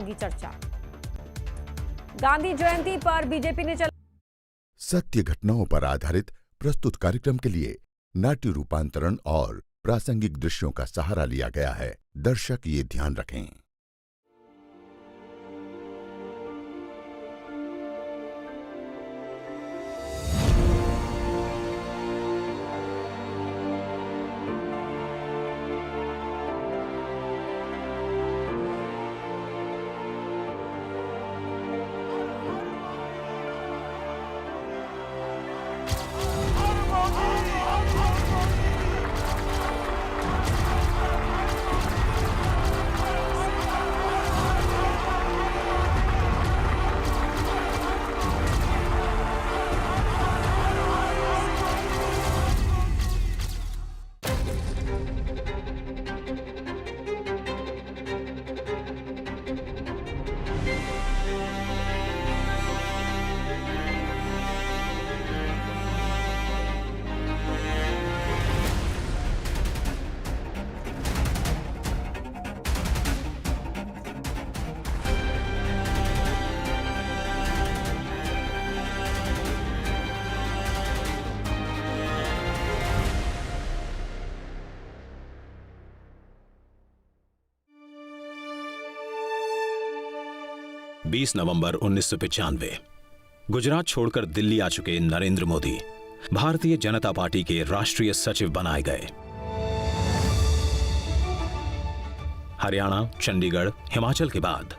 होगी चर्चा। गांधी जयंती पर बीजेपी ने चला सत्य घटनाओं पर आधारित प्रस्तुत कार्यक्रम के लिए नाट्य रूपांतरण और प्रासंगिक दृश्यों का सहारा लिया गया है। दर्शक ये ध्यान रखें। बीस नवंबर 1995 गुजरात छोड़कर दिल्ली आ चुके नरेंद्र मोदी भारतीय जनता पार्टी के राष्ट्रीय सचिव बनाए गए। हरियाणा, चंडीगढ़, हिमाचल के बाद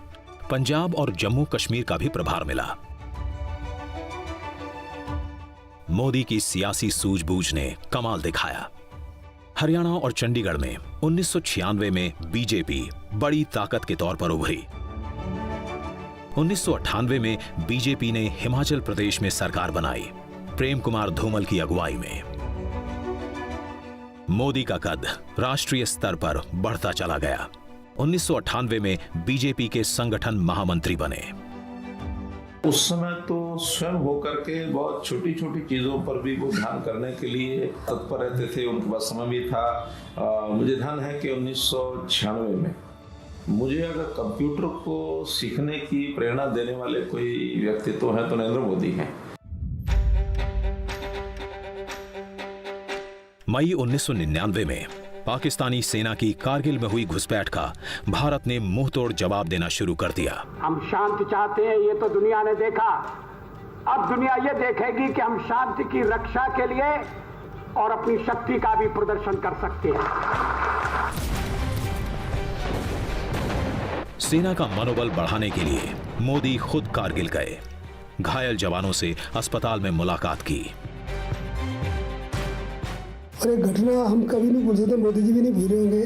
पंजाब और जम्मू कश्मीर का भी प्रभार मिला। मोदी की सियासी सूझबूझ ने कमाल दिखाया। हरियाणा और चंडीगढ़ में 1996 में बीजेपी बड़ी ताकत के तौर पर उभरी। 1998 में बीजेपी ने हिमाचल प्रदेश में सरकार बनाई, प्रेम कुमार धूमल की अगुवाई में। मोदी का कद राष्ट्रीय स्तर पर बढ़ता चला गया। 1998 में बीजेपी के संगठन महामंत्री बने। उस समय तो स्वयं होकर के बहुत छोटी छोटी चीजों पर भी वो ध्यान करने के लिए तत्पर रहते थे। उनके पास समय भी था। मुझे ध्यान है कि 1996 में मुझे अगर कंप्यूटर को सीखने की प्रेरणा देने वाले कोई व्यक्ति तो हैं तो नरेंद्र मोदी हैं। मई 1999 में पाकिस्तानी सेना की कारगिल में हुई घुसपैठ का भारत ने मुंहतोड़ जवाब देना शुरू कर दिया। हम शांति चाहते हैं, ये तो दुनिया ने देखा। अब दुनिया ये देखेगी कि हम शांति की रक्षा के लिए और अपनी शक्ति का भी प्रदर्शन कर सकते हैं। सेना का मनोबल बढ़ाने के लिए मोदी खुद कारगिल गए, घायल जवानों से अस्पताल में मुलाकात की। और एक घटना हम कभी नहीं भूल सकते, मोदी जी भी नहीं भूले होंगे।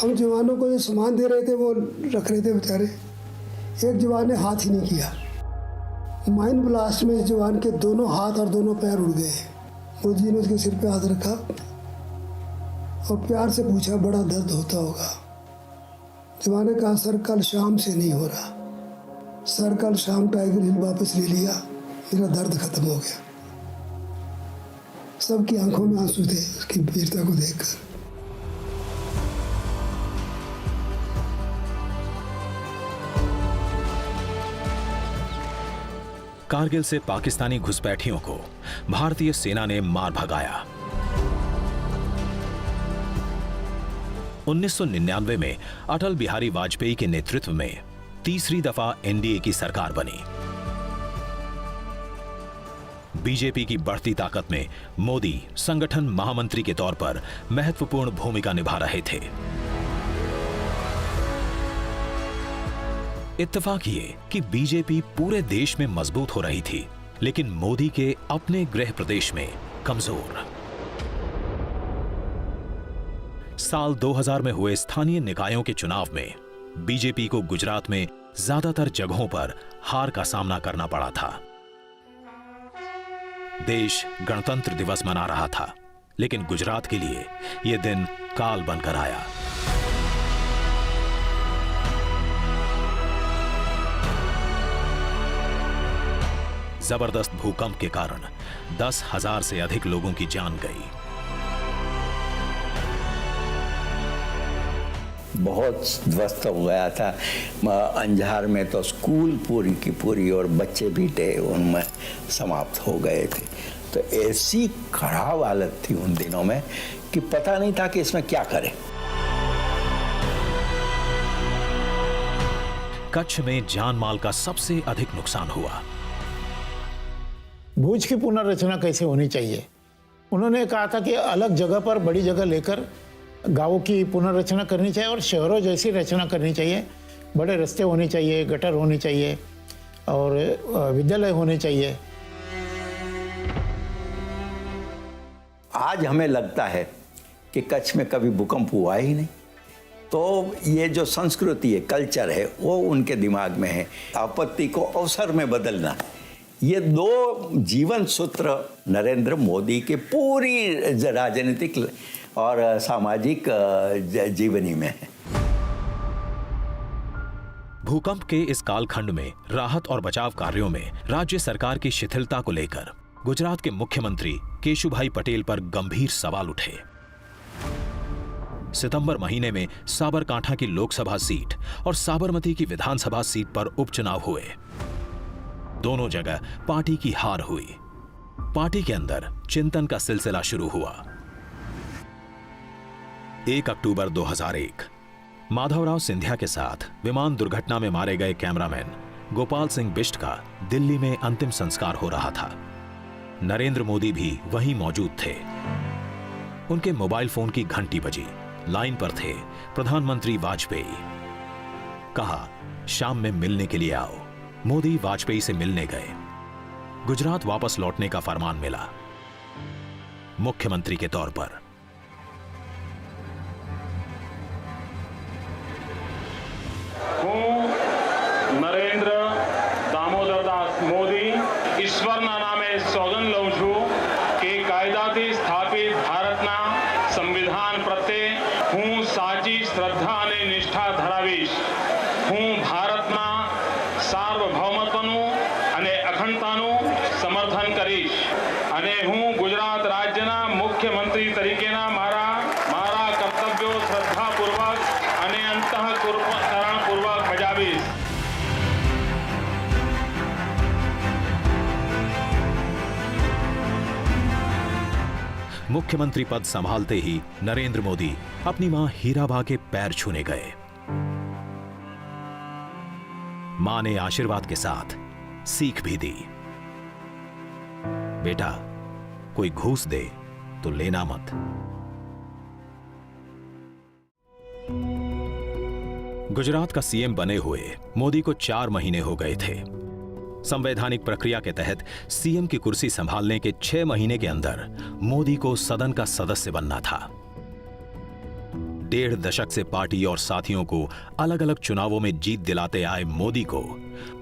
हम जवानों को जो सामान दे रहे थे वो रख रहे थे बेचारे, एक जवान ने हाथ ही नहीं किया। माइन ब्लास्ट में इस जवान के दोनों हाथ और दोनों पैर उड़ गए। मोदी जी ने उसके सिर पे हाथ रखा और प्यार से पूछा, बड़ा दर्द होता होगा। जवान ने कहा, सर कल शाम से नहीं हो रहा, सर कल शाम टाइगर हिल वापस ले लिया, मेरा दर्द खत्म हो गया। सबकी आंखों में आंसू थे उसकी वीरता को देखकर। कारगिल से पाकिस्तानी घुसपैठियों को भारतीय सेना ने मार भगाया। 1999 में अटल बिहारी वाजपेयी के नेतृत्व में तीसरी दफा एनडीए की सरकार बनी। बीजेपी की बढ़ती ताकत में मोदी संगठन महामंत्री के तौर पर महत्वपूर्ण भूमिका निभा रहे थे। इत्तेफाक ये कि बीजेपी पूरे देश में मजबूत हो रही थी, लेकिन मोदी के अपने गृह प्रदेश में कमजोर। साल 2000 में हुए स्थानीय निकायों के चुनाव में बीजेपी को गुजरात में ज्यादातर जगहों पर हार का सामना करना पड़ा था। देश गणतंत्र दिवस मना रहा था, लेकिन गुजरात के लिए यह दिन काल बनकर आया। जबरदस्त भूकंप के कारण 10,000 से अधिक लोगों की जान गई। बहुत ध्वस्त हो गया था। अंजार में तो स्कूल पूरी की पूरी और बच्चे भी थे उनमें समाप्त हो गए थे। तो ऐसी खराब हालत थी उन दिनों में कि पता नहीं था कि इसमें क्या करें। कच्छ में जान माल का सबसे अधिक नुकसान हुआ। भुज की पुनर्रचना कैसे होनी चाहिए, उन्होंने कहा था कि अलग जगह पर बड़ी जगह लेकर गांवों की पुनर्रचना करनी चाहिए और शहरों जैसी रचना करनी चाहिए। बड़े रास्ते होने चाहिए, गटर होनी चाहिए और विद्यालय होने चाहिए। आज हमें लगता है कि कच्छ में कभी भूकंप हुआ ही नहीं। तो ये जो संस्कृति है, कल्चर है, वो उनके दिमाग में है। आपत्ति को अवसर में बदलना, ये दो जीवन सूत्र नरेंद्र मोदी के पूरी राजनीतिक और सामाजिक जीवनी में है। भूकंप के इस कालखंड में राहत और बचाव कार्यों में राज्य सरकार की शिथिलता को लेकर गुजरात के मुख्यमंत्री केशुभाई पटेल पर गंभीर सवाल उठे। सितंबर महीने में साबरकांठा की लोकसभा सीट और साबरमती की विधानसभा सीट पर उपचुनाव हुए। दोनों जगह पार्टी की हार हुई। पार्टी के अंदर चिंतन का सिलसिला शुरू हुआ। 1 अक्टूबर 2001 माधवराव सिंधिया के साथ विमान दुर्घटना में मारे गए कैमरामैन गोपाल सिंह बिष्ट का दिल्ली में अंतिम संस्कार हो रहा था। नरेंद्र मोदी भी वहीं मौजूद थे। उनके मोबाइल फोन की घंटी बजी। लाइन पर थे प्रधानमंत्री वाजपेयी। कहा, शाम में मिलने के लिए आओ। मोदी वाजपेयी से मिलने गए। गुजरात वापस लौटने का फरमान मिला मुख्यमंत्री के तौर पर। હું નરેન્દ્ર દામોદરદાસ મોદી ઈશ્વરના નામે સોગંદ લઉં છું કે કાયદાથી સ્થાપિત ભારતના સંવિધાન પ્રત્યે હું સાચી શ્રદ્ધા અને નિષ્ઠા ધરાવીશ। હું ભારતના સાર્વભૌમત્વનું અને અખંડતાનું સમર્થન કરીશ અને હું ગુજરાત રાજ્યના મુખ્યમંત્રી તરીકેના મારા કર્તવ્યો શ્રદ્ધાપૂર્વક અને અંતઃકરણપૂર્વક બજાવીશ। मुख्यमंत्री पद संभालते ही नरेंद्र मोदी अपनी मां हीराबा के पैर छूने गए। मां ने आशीर्वाद के साथ सीख भी दी, बेटा कोई घूस दे तो लेना मत। गुजरात का सीएम बने हुए मोदी को 4 महीने हो गए थे। संवैधानिक प्रक्रिया के तहत सीएम की कुर्सी संभालने के 6 महीने के अंदर मोदी को सदन का सदस्य बनना था। 1.5 दशक से पार्टी और साथियों को अलग अलग चुनावों में जीत दिलाते आए मोदी को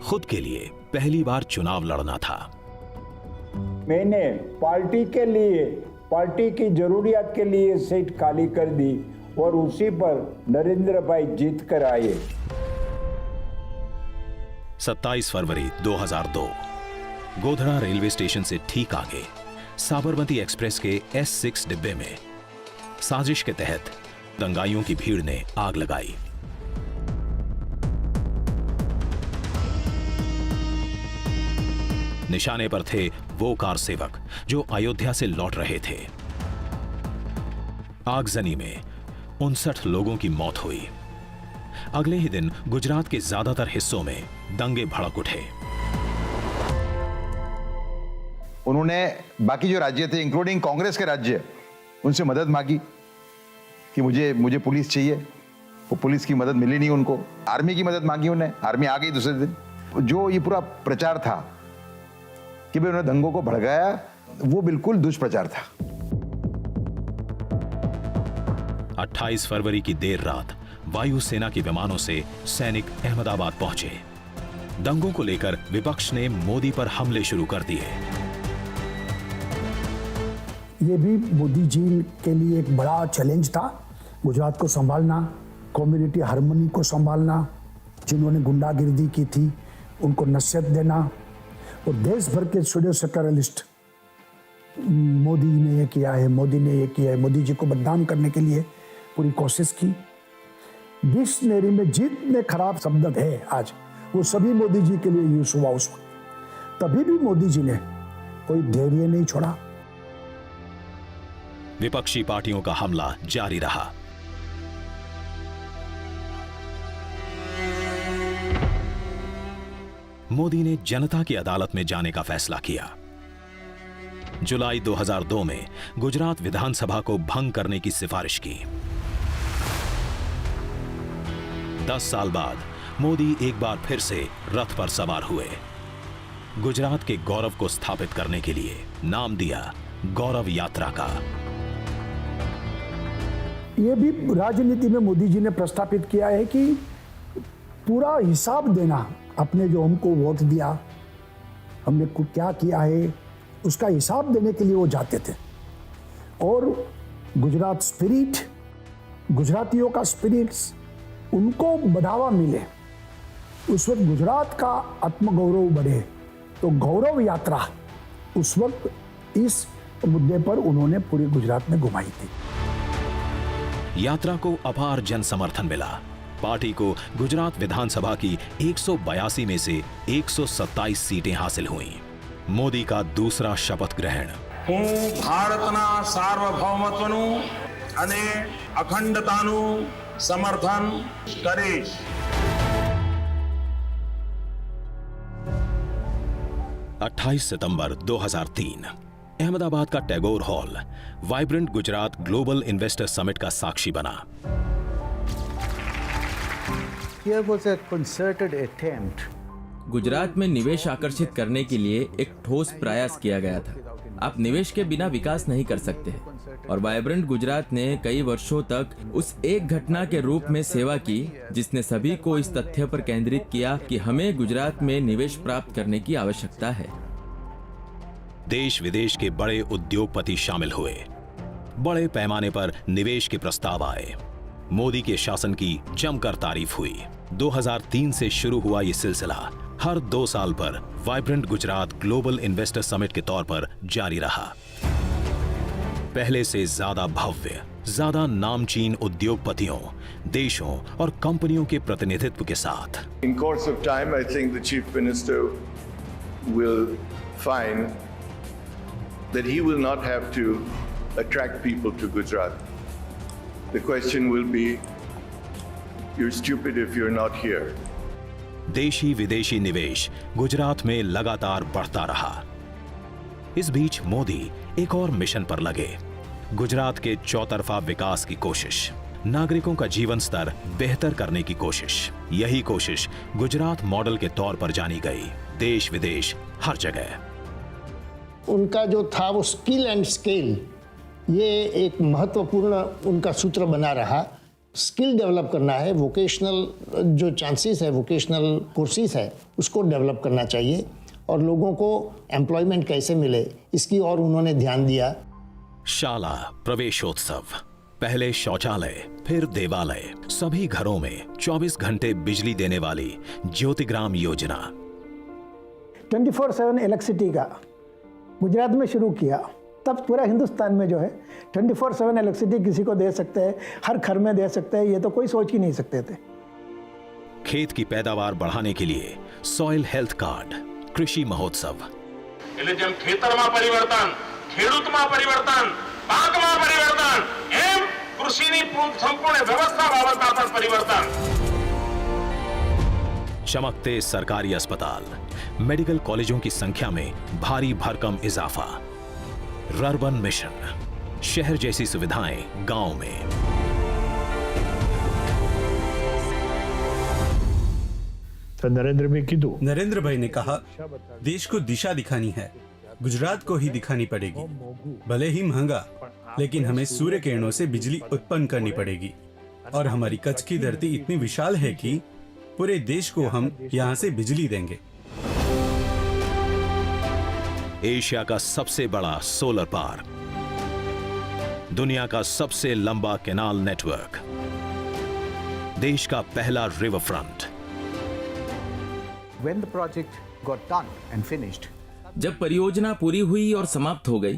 खुद के लिए पहली बार चुनाव लड़ना था। मैंने पार्टी के लिए, पार्टी की जरूरियात के लिए सीट खाली कर दी और उसी पर नरेंद्र भाई जीत कर आए। 27 फरवरी 2002 गोधरा रेलवे स्टेशन से ठीक आगे साबरमती एक्सप्रेस के S6 डिब्बे में साजिश के तहत दंगाइयों की भीड़ ने आग लगाई। निशाने पर थे वो कार सेवक जो अयोध्या से लौट रहे थे। आगजनी में 59 लोगों की मौत हुई। अगले ही दिन गुजरात के ज्यादातर हिस्सों में दंगे भड़क उठे। उन्होंने बाकी जो राज्य थे इंक्लूडिंग कांग्रेस के राज्य, उनसे मदद मांगी कि मुझे पुलिस चाहिए। वो पुलिस की मदद मिली नहीं उनको। आर्मी की मदद मांगी उन्हें, आर्मी आ गई दूसरे दिन। जो ये पूरा प्रचार था कि भाई उन्होंने दंगों को भड़काया, वो बिल्कुल दुष्प्रचार था। 28 फरवरी की देर रात वायुसेना के विमानों से सैनिक अहमदाबाद पहुंचे। दंगों को लेकर विपक्ष ने मोदी पर हमले शुरू कर दिए। ये भी मोदी जी के लिए एक बड़ा चैलेंज था, गुजरात को संभालना, कम्युनिटी हार्मनी को संभालना, जिन्होंने गुंडागिर्दी की थी उनको नसीहत देना, और देश भर के सूडो सेक्टरलिस्ट मोदी ने ये किया है, मोदी ने ये किया है, मोदी जी को बदनाम करने के लिए पूरी कोशिश की। डिक्शनरी में जितने खराब शब्द है आज, वो सभी मोदी जी के लिए यूज हुआ उस वक्त। तभी भी मोदी जी ने कोई धैर्य नहीं छोड़ा। विपक्षी पार्टियों का हमला जारी रहा। मोदी ने जनता की अदालत में जाने का फैसला किया। जुलाई 2002 में गुजरात विधानसभा को भंग करने की सिफारिश की। 10 साल बाद मोदी एक बार फिर से रथ पर सवार हुए। गुजरात के गौरव को स्थापित करने के लिए नाम दिया गौरव यात्रा का। ये भी राजनीति में मोदी जी ने प्रस्तापित किया है कि पूरा हिसाब देना, अपने जो हमको वोट दिया, हमने क्या किया है, उसका हिसाब देने के लिए वो जाते थे। और गुजरात स्पिरिट, गुजरातियों का स्पिरिट्स, उनको बढ़ावा मिले, उस वक्त गुजरात का आत्मगौरव बढ़े, तो गौरव यात्रा उस वक्त इस मुद्दे पर उन्होंने पूरे गुजरात में घुमाई थी। यात्रा को अपार जन समर्थन मिला। पार्टी को गुजरात विधानसभा की 182 में से 127 सीटें हासिल हुईं। मोदी का दूसरा शपथ ग्रहण। હું ભારતના સાર્વભૌમત્વનું અને અખંડતાનું સમર્થન કરીશ। 28 सितंबर 2003 अहमदाबाद का Tagore hall vibrant Gujarat global investor summit का साक्षी बना। Here was a concerted attempt. Gujarat में निवेश आकर्षित करने के लिए एक ठोस प्रयास किया गया था। आप निवेश के बिना विकास नहीं कर सकते, और वाइब्रेंट गुजरात ने कई वर्षों तक उस एक घटना के रूप में सेवा की जिसने सभी को इस तथ्य पर केंद्रित किया कि हमें गुजरात में निवेश प्राप्त करने की आवश्यकता है। देश विदेश के बड़े उद्योगपति शामिल हुए। बड़े पैमाने पर निवेश के प्रस्ताव आए। मोदी के शासन की जमकर तारीफ हुई। 2003 से शुरू हुआ ये सिलसिला हर 2 साल पर vibrant Gujarat global investor summit के तौर पर जारी रहा। पहले से ज्यादा भव्य, ज्यादा नामचीन उद्योगपतियों, देशों और कंपनियों के प्रतिनिधित्व के साथ। In course of time, I think the Chief Minister will find that he will not have to attract people to Gujarat. The question will be, you're stupid if you're not here. देशी विदेशी निवेश गुजरात में लगातार बढ़ता रहा। इस बीच मोदी एक और मिशन पर लगे। गुजरात के चौतरफा विकास की कोशिश, नागरिकों का जीवन स्तर बेहतर करने की कोशिश। यही कोशिश गुजरात मॉडल के तौर पर जानी गई। देश विदेश हर जगह उनका जो था वो स्किल एंड स्केल, ये एक महत्वपूर्ण उनका सूत्र बना रहा। स्किल डेवलप करना है, वोकेशनल जो चांसेस है, वोकेशनल कोर्सेज है, उसको डेवलप करना चाहिए, और लोगों को एम्प्लॉयमेंट कैसे मिले इसकी और उन्होंने ध्यान दिया। शाला प्रवेशोत्सव, पहले शौचालय फिर देवालय, सभी घरों में 24 घंटे बिजली देने वाली ज्योतिग्राम योजना। 24/7 इलेक्ट्रिसिटी का गुजरात में शुरू किया, तब पूरा हिंदुस्तान में जो है 24/7 इलेक्ट्रिसिटी किसी को दे सकते हैं, हर घर में दे सकते हैं, ये तो कोई सोच ही नहीं सकते थे। खेत की पैदावार बढ़ाने के लिए सॉइल हेल्थ कार्ड, कृषि महोत्सव। એટલે જેમ ખેતરમાં પરિવર્તન, ખેડૂતમાં પરિવર્તન, પાકમાં પરિવર્તન, એમ કૃષિની સંપૂર્ણ વ્યવસ્થા બાબતમાં પણ પરિવર્તન। चमकते सरकारी अस्पताल, मेडिकल कॉलेजों की संख्या में भारी भरकम इजाफा। रर्बन मिशन, शहर जैसी सुविधाएं गांव में। तो नरेंद्र भाई ने कहा, देश को दिशा दिखानी है, गुजरात को ही दिखानी पड़ेगी। भले ही महंगा, लेकिन हमें सूर्य किरणों से बिजली उत्पन्न करनी पड़ेगी, और हमारी कच्छ की धरती इतनी विशाल है कि पूरे देश को हम यहाँ से बिजली देंगे। एशिया का सबसे बड़ा सोलर पार्क, दुनिया का सबसे लंबा कैनाल नेटवर्क, देश का पहला river front. When the project got done and finished, जब परियोजना पूरी हुई और समाप्त हो गई,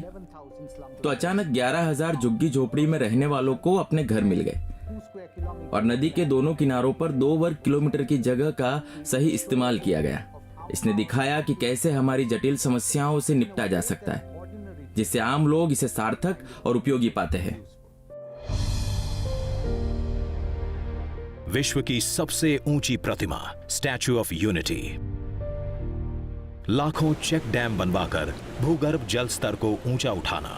तो अचानक 11,000 झुग्गी झोपड़ी में रहने वालों को अपने घर मिल गए। और नदी के दोनों किनारों पर 2 वर्ग किलोमीटर की जगह का सही इस्तेमाल किया गया। इसने दिखाया कि कैसे हमारी जटिल समस्याओं से निपटा जा सकता है, जिससे आम लोग इसे सार्थक और उपयोगी पाते हैं। विश्व की सबसे ऊंची प्रतिमा स्टैच्यू ऑफ यूनिटी, लाखों चेक डैम बनवाकर भूगर्भ जल स्तर को ऊंचा उठाना,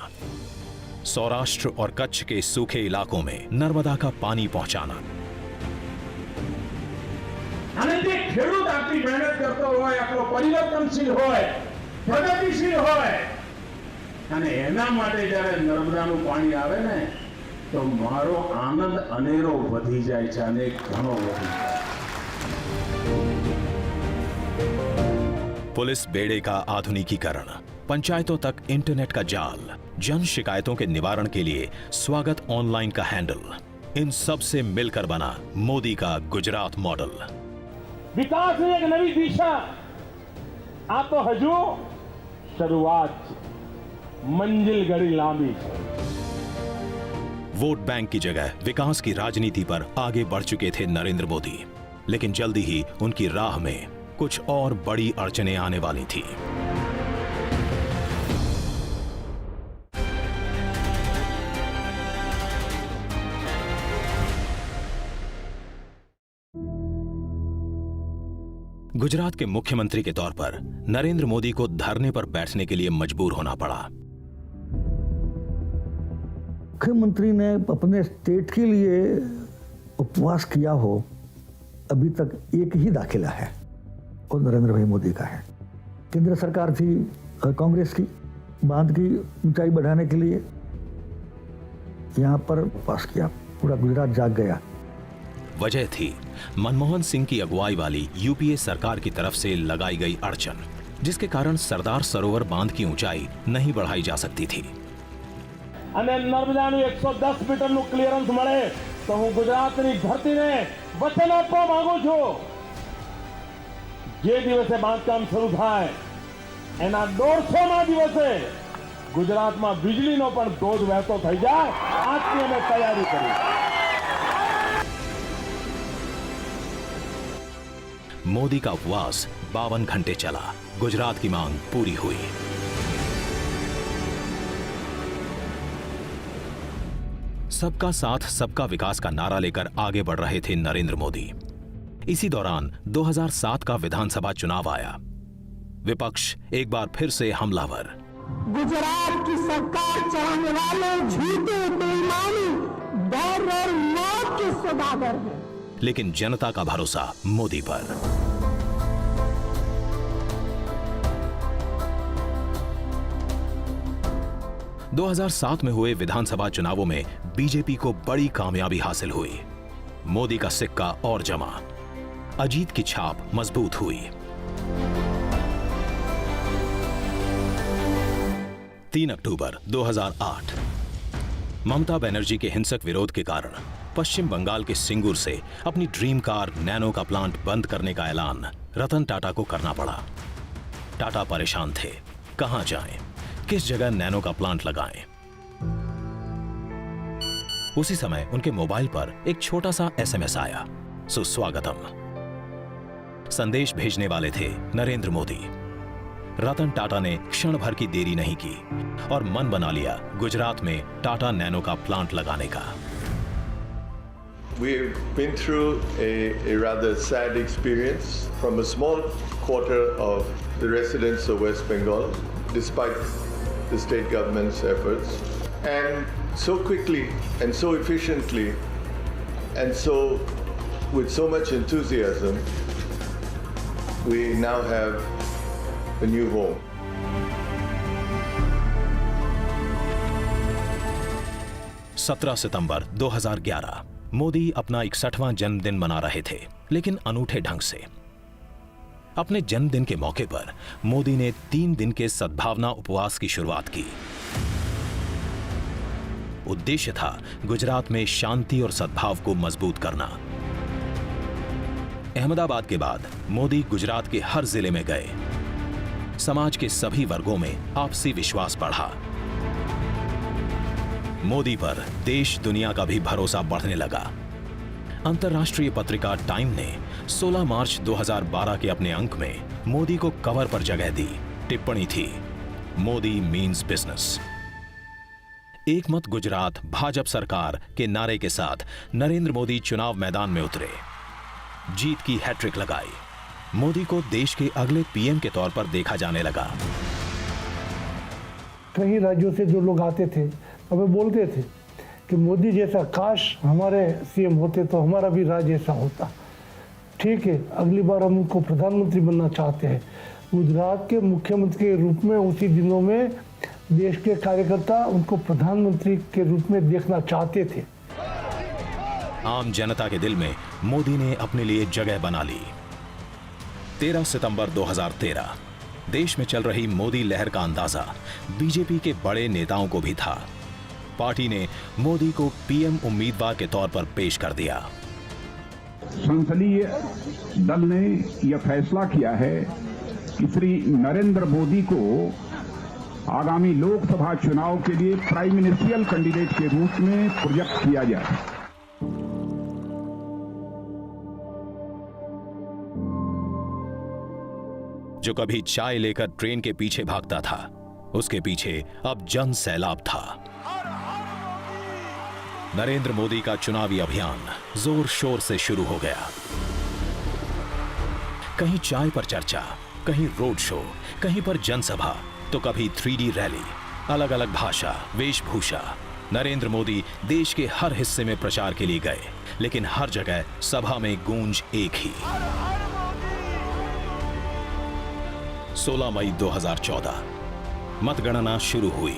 सौराष्ट्र और कच्छ के सूखे इलाकों में नर्मदा का पानी पहुंचाना। અને જે ખેડૂત આટલી મહેનત કરતો હોય, આપણો પરિવર્તનશીલ હોય, પ્રગતિશીલ હોય, અને એના માટે જ્યારે નર્મદાનું પાણી આવે ને તો મારો આનંદ અનેરો વધી જાય છે, અનેક ઘણો વધી જાય। पुलिस बेड़े का आधुनिकीकरण, पंचायतों तक इंटरनेट का जाल, जन शिकायतों के निवारण के लिए स्वागत ऑनलाइन का हैंडल, इन सब से मिलकर बना मोदी का गुजरात मॉडल। विकास की एक नई दिशा आ तो हजू शुरुआत, मंजिल घड़ी लांबी। वोट बैंक की जगह विकास की राजनीति पर आगे बढ़ चुके थे नरेंद्र मोदी, लेकिन जल्दी ही उनकी राह में कुछ और बड़ी अड़चनें आने वाली थी। गुजरात के मुख्यमंत्री के तौर पर नरेंद्र मोदी को धरने पर बैठने के लिए मजबूर होना पड़ा। मुख्यमंत्री ने अपने स्टेट के लिए उपवास किया हो, अभी तक एक ही दाखिला है और नरेंद्र भाई मोदी का है। केंद्र सरकार थी कांग्रेस की, बांध की ऊंचाई बढ़ाने के लिए यहां पर उपवास किया, पूरा गुजरात जाग गया। वजह थी मनमोहन सिंह की अगुवाई वाली यूपीए सरकार की तरफ से लगाई गई अड़चन, जिसके कारण सरदार सरोवर बांध की ऊंचाई नहीं बढ़ाई जा सकती थी। અને નર્મદાનું 110 મીટરનું ક્લિયરન્સ મળે તો હું ગુજરાતની ધરતીને વચન આપવા માંગુ છું, જે દિવસે બાંધકામ શરૂ થાય એના 150મા દિવસે ગુજરાતમાં વીજળીનો પણ ધોધ વહેતો થઈ જાય, આજથી અમે તૈયારી કરી। मोदी का उपवास 52 घंटे चला, गुजरात की मांग पूरी हुई। सबका साथ सबका विकास का नारा लेकर आगे बढ़ रहे थे नरेंद्र मोदी। इसी दौरान 2007 का विधानसभा चुनाव आया। विपक्ष एक बार फिर से हमलावर। गुजरात की सरकार चलाने वाले झूठे, बेईमानी, डर और मौत के सौदागर हैं। लेकिन जनता का भरोसा मोदी पर। – 2007 में हुए विधानसभा चुनावों में बीजेपी को बड़ी कामयाबी हासिल हुई। मोदी का सिक्का और जमा, अजीत की छाप मजबूत हुई। 3 अक्टूबर 2008 ममता बनर्जी के हिंसक विरोध के कारण पश्चिम बंगाल के सिंगूर से अपनी ड्रीम कार नैनो का प्लांट बंद करने का ऐलान रतन टाटा को करना पड़ा। टाटा परेशान थे, कहां जाएं, किस जगह नैनो का प्लांट लगाएं। उसी समय उनके मोबाइल पर एक छोटा सा एसएमएस आया, सुस्वागतम। संदेश भेजने वाले थे नरेंद्र मोदी। रतन टाटा ने क्षण भर की देरी नहीं की और मन बना लिया गुजरात में टाटा नैनो का प्लांट लगाने का। We've been through a rather sad experience from a small quarter of the residents of West Bengal, despite the state government's efforts, and so quickly and so efficiently and so with so much enthusiasm, we now have a new home. सितंबर 2011 मोदी अपना 61वां जन्मदिन मना रहे थे, लेकिन अनूठे ढंग से। अपने जन्मदिन के मौके पर मोदी ने 3 दिन के सद्भावना उपवास की शुरुआत की। उद्देश्य था गुजरात में शांति और सद्भाव को मजबूत करना। अहमदाबाद के बाद मोदी गुजरात के हर जिले में गए। समाज के सभी वर्गों में आपसी विश्वास बढ़ा। मोदी पर देश दुनिया का भी भरोसा बढ़ने लगा। अंतर्राष्ट्रीय पत्रिका टाइम ने 16 मार्च 2012 के अपने अंक में मोदी को कवर पर जगह दी। टिप्पणी थी, मोदी मीन्स बिजनेस। एक मत गुजरात भाजपा सरकार के नारे के साथ नरेंद्र मोदी चुनाव मैदान में उतरे, जीत की हैट्रिक लगाई। मोदी को देश के अगले पीएम के तौर पर देखा जाने लगा। कई राज्यों से जो लोग आते थे हमें बोलते थे कि मोदी जैसा काश हमारे सीएम होते तो हमारा भी राज्य ऐसा होता। ठीक है, अगली बार हम उनको प्रधानमंत्री बनना चाहते हैं। गुजरात के मुख्यमंत्री के रूप में उसी दिनों में देश के कार्यकर्ता उनको प्रधानमंत्री के रूप में देखना चाहते थे। आम जनता के दिल में मोदी ने अपने लिए जगह बना ली। 13 सितंबर 2013 देश में चल रही मोदी लहर का अंदाजा बीजेपी के बड़े नेताओं को भी था। पार्टी ने मोदी को पीएम उम्मीदवार के तौर पर पेश कर दिया। संसदीय दल ने यह फैसला किया है कि श्री नरेंद्र मोदी को आगामी लोकसभा चुनाव के लिए प्राइम मिनिस्ट्रियल कैंडिडेट के रूप में प्रोजेक्ट किया जाए। जो कभी चाय लेकर ट्रेन के पीछे भागता था, उसके पीछे अब जन सैलाब था। नरेंद्र मोदी का चुनावी अभियान जोर शोर से शुरू हो गया। कहीं चाय पर चर्चा, कहीं रोड शो, कहीं पर जनसभा, तो कभी 3D रैली, अलग अलग भाषा, वेशभूषा। नरेंद्र मोदी देश के हर हिस्से में प्रचार के लिए गए, लेकिन हर जगह सभा में गूंज एक ही। 16 मई 2014 मतगणना शुरू हुई।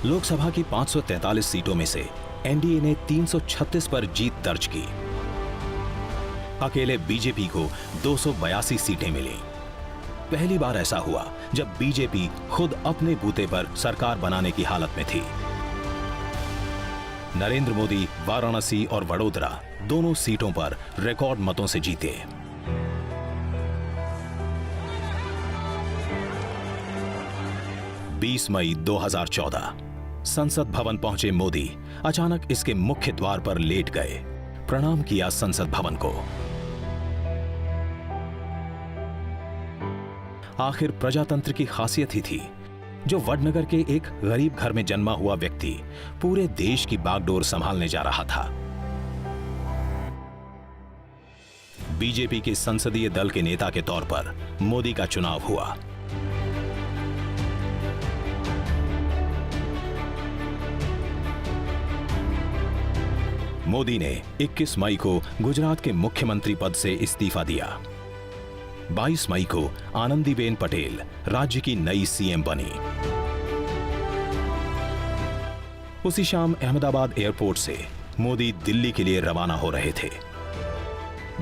लोकसभा की 543 सीटों में से एनडीए ने 336 पर जीत दर्ज की। अकेले बीजेपी को 282 सीटें मिली। पहली बार ऐसा हुआ जब बीजेपी खुद अपने बूते पर सरकार बनाने की हालत में थी। नरेंद्र मोदी वाराणसी और वडोदरा दोनों सीटों पर रिकॉर्ड मतों से जीते। बीस मई 2014 संसद भवन पहुंचे मोदी अचानक इसके मुख्य द्वार पर लेट गए। प्रणाम किया संसद भवन को। आखिर प्रजातंत्र की खासियत ही थी। जो वडनगर के एक गरीब घर में जन्मा हुआ व्यक्ति पूरे देश की बागडोर संभालने जा रहा था। बीजेपी के संसदीय दल के नेता के तौर पर मोदी का चुनाव हुआ। मोदी ने 21 मई को गुजरात के मुख्यमंत्री पद से इस्तीफा दिया। 22 मई को आनंदीबेन पटेल राज्य की नई सीएम बनी। उसी शाम अहमदाबाद एयरपोर्ट से मोदी दिल्ली के लिए रवाना हो रहे थे।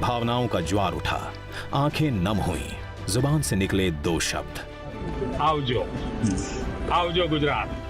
भावनाओं का ज्वार उठा, आंखें नम हुईं, जुबान से निकले दो शब्द, आवजो, आवजो गुजरात।